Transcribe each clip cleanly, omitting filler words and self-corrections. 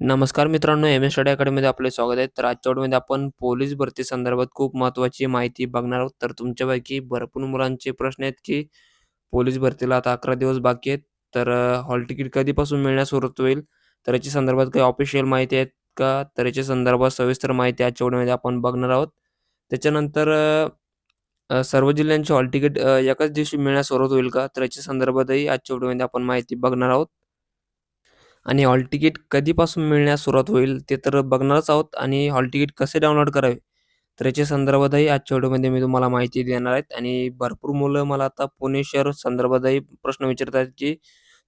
नमस्कार मित्रांनो, MS study अकॅडमीमध्ये आपले स्वागत आहे. तर आजच्या व्हिडिओमध्ये आपण पोलीस भरती संदर्भात खूप महत्त्वाची माहिती बघणार आहोत. तर तुमच्यापैकी भरपूर मुलांचे प्रश्न आहेत, की पोलीस भरतीला आता 11 दिवस बाकी आहेत. तर हॉल तिकीट कधीपासून मिळण्यास सुरुवात होईल? तर याच्या संदर्भात काही ऑफिशियल माहिती आहेत का? तर याच्या संदर्भात सविस्तर माहिती आजच्या व्हिडिओमध्ये आपण बघणार आहोत. त्याच्यानंतर अ, अ, सर्व जिल्ह्यांचे हॉल तिकीट एकाच दिवशी मिळण्यास सुरुवात होईल का? तर याच्या संदर्भातही आजच्या व्हिडिओमध्ये आपण माहिती बघणार आहोत. आणि हॉल तिकीट कधीपासून मिळण्यास सुरुवात होईल ते तर बघणारच आहोत आणि हॉल तिकीट कसे डाउनलोड करावे तर याच्या संदर्भातही आजच्या व्हिडिओमध्ये मी तुम्हाला माहिती देणार आहेत आणि भरपूर मुलं मला आता पुणे शहर संदर्भातही प्रश्न विचारत आहेत की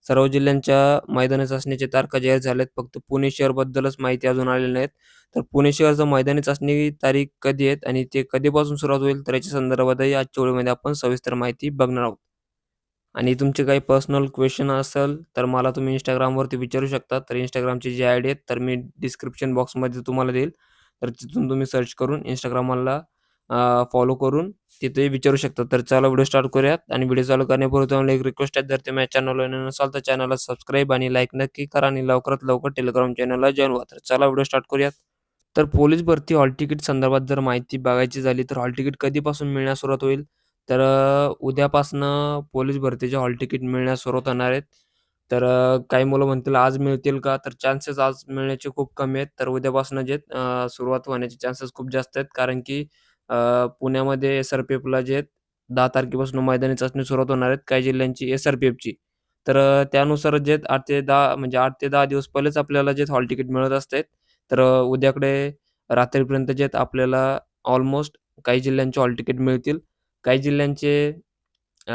सर्व जिल्ह्यांच्या मैदानी चाचणीच्या तारखा जाहीर झाल्यात फक्त पुणे शहरबद्दलच माहिती अजून आलेली नाहीत तर पुणे शहरचं मैदानी चाचणी तारीख कधी आहेत आणि ते कधीपासून सुरुवात होईल तर याच्या संदर्भातही आजच्या व्हिडिओमध्ये आपण सविस्तर माहिती बघणार आहोत. आणि तुमचे काही पर्सनल क्वेश्चन असेल, तर मला तुम्ही Instagramवरती विचारू शकता. तर Instagramची जी आयडी आहे, तर मी डिस्क्रिप्शन बॉक्समध्ये तुम्हाला देईल. तर तिथून तुम्ही सर्च करून Instagram मला फॉलो करून तिथे विचारू शकता. तर चला व्हिडिओ स्टार्ट करूयात आणि व्हिडिओ चालू करण्यापूर्वी तुम्हाला एक रिक्वेस्ट आहे, जर तुम्ही माझ्या चॅनलवर नवीन असाल, तर चॅनलला सबस्क्राईब आणि लाईक नक्की करा आणि लवकरात लवकर टेलिग्राम चॅनलला जॉइन व्हा. तर चला व्हिडिओ स्टार्ट करूयात. तर पोलीस भरती हॉल तिकीट संदर्भात जर माहिती बघायची झाली, तर हॉल तिकीट कधीपासून मिळण्यास सुरुवात होईल? तर उद्यापासनं पोलीस भरतीचे हॉल तिकीट मिळण्यास सुरुवात होणार आहेत. तर काही मुलं म्हणतील आज मिळतील का? तर चान्सेस आज मिळण्याचे खूप कमी आहेत. तर उद्यापासून जे सुरुवात होण्याचे चान्सेस खूप जास्त आहेत. कारण की अ, पुण्यामध्ये एस-आर-पी-एफला जे आहेत 10 तारखेपासून मैदानी चाचणी सुरुवात होणार आहेत काही जिल्ह्यांची एस-आर-पी-एफची. तर त्यानुसार जे 8 ते 10 म्हणजे 8 ते 10 दिवस पहिलेच आपल्याला जे हॉल तिकीट मिळत असते. तर उद्याकडे रात्रीपर्यंत जे आपल्याला ऑलमोस्ट काही जिल्ह्यांचे हॉल तिकीट मिळतील. काही जिल्ह्यांचे अ,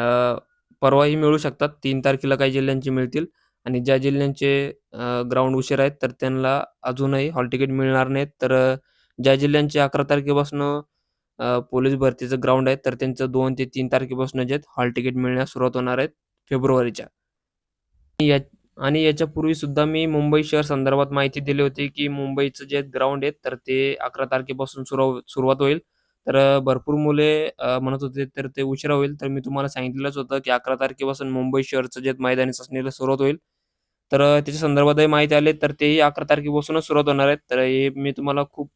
परवाही मिळू शकतात. 3 तारखेला काही जिल्ह्यांचे मिळतील आणि ज्या जिल्ह्यांचे ग्राउंड उशीर आहेत, तर त्यांना अजूनही हॉल तिकीट मिळणार नाहीत. तर ज्या जिल्ह्यांचे 11 तारखेपासून पोलीस भरतीचं ग्राउंड आहे, तर त्यांचं 2 ते 3 तारखेपासून जे हॉल तिकीट मिळण्यास सुरुवात होणार आहेत फेब्रुवारीच्या. या आणि याच्यापूर्वी सुद्धा मी मुंबई शहर संदर्भात माहिती दिली होती, की मुंबईचं जे ग्राउंड आहे, तर ते 11 तारखेपासून सुरुवात होईल. तर भरपूर मुले म्हणत होते, तर ते उशिरा होईल. तर मी तुम्हाला सांगितलेलंच होतं, की 11 तारखेपासून मुंबई शहरचं जे मैदानी चाचणीला सुरुवात होईल. तर त्याच्या संदर्भातही माहिती आली, तर तेही 11 तारखेपासूनच सुरुवात होणार आहेत. तर हे मी तुम्हाला खूप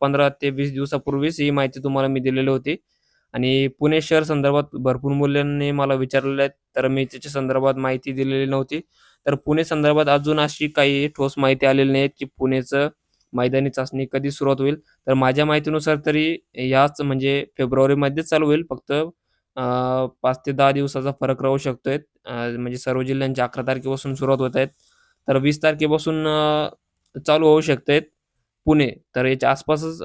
15 ते 20 दिवसापूर्वीच ही माहिती तुम्हाला मी दिलेली होती. आणि पुणे शहर संदर्भात भरपूर मुलांनी मला विचारलेलं आहे, तर मी त्याच्या संदर्भात माहिती दिलेली नव्हती. तर पुणे संदर्भात अजून अशी काही ठोस माहिती आलेली नाही, की पुणेचं मैदानी चाचणी कधी सुरुवात होईल. तर माझ्या माहितीनुसार तरी याच म्हणजे फेब्रुवारीमध्येच चालू होईल. फक्त 5 ते 10 दिवसाचा फरक राहू शकतोय. म्हणजे सर्व जिल्ह्यांच्या 11 तारखेपासून सुरुवात होत आहेत. तर 20 तारखेपासून चालू होऊ शकते पुणे. तर याच्या आसपासच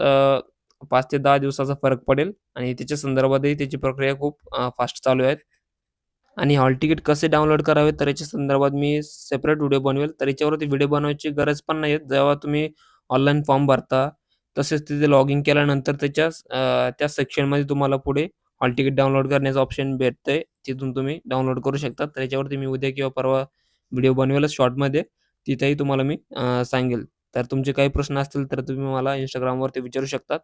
5 ते 10 दिवसाचा फरक पडेल आणि त्याच्या संदर्भातही त्याची प्रक्रिया खूप फास्ट चालू आहे. आणि हॉल तिकीट कसे डाउनलोड करावे तर याच्या संदर्भात मी सेपरेट व्हिडिओ बनवेल. तर याच्यावरती व्हिडिओ बनवायची गरज पण नाही जेव्हा तुम्ही ऑनलाईन फॉर्म भरता, तसेच तिथे लॉगिन केल्यानंतर त्या सेक्शनमध्ये तुम्हाला पुढे हॉल तिकीट डाउनलोड करण्याचं ऑप्शन भेटतंय. तिथून तुम्ही डाउनलोड करू शकता. तर याच्यावरती मी उद्या किंवा परवा व्हिडिओ बनवेलच शॉर्टमध्ये. तिथेही तुम्हाला मी सांगेल. तर तुमचे काही प्रश्न असतील तर तुम्ही मला Instagramवरती विचारू शकता.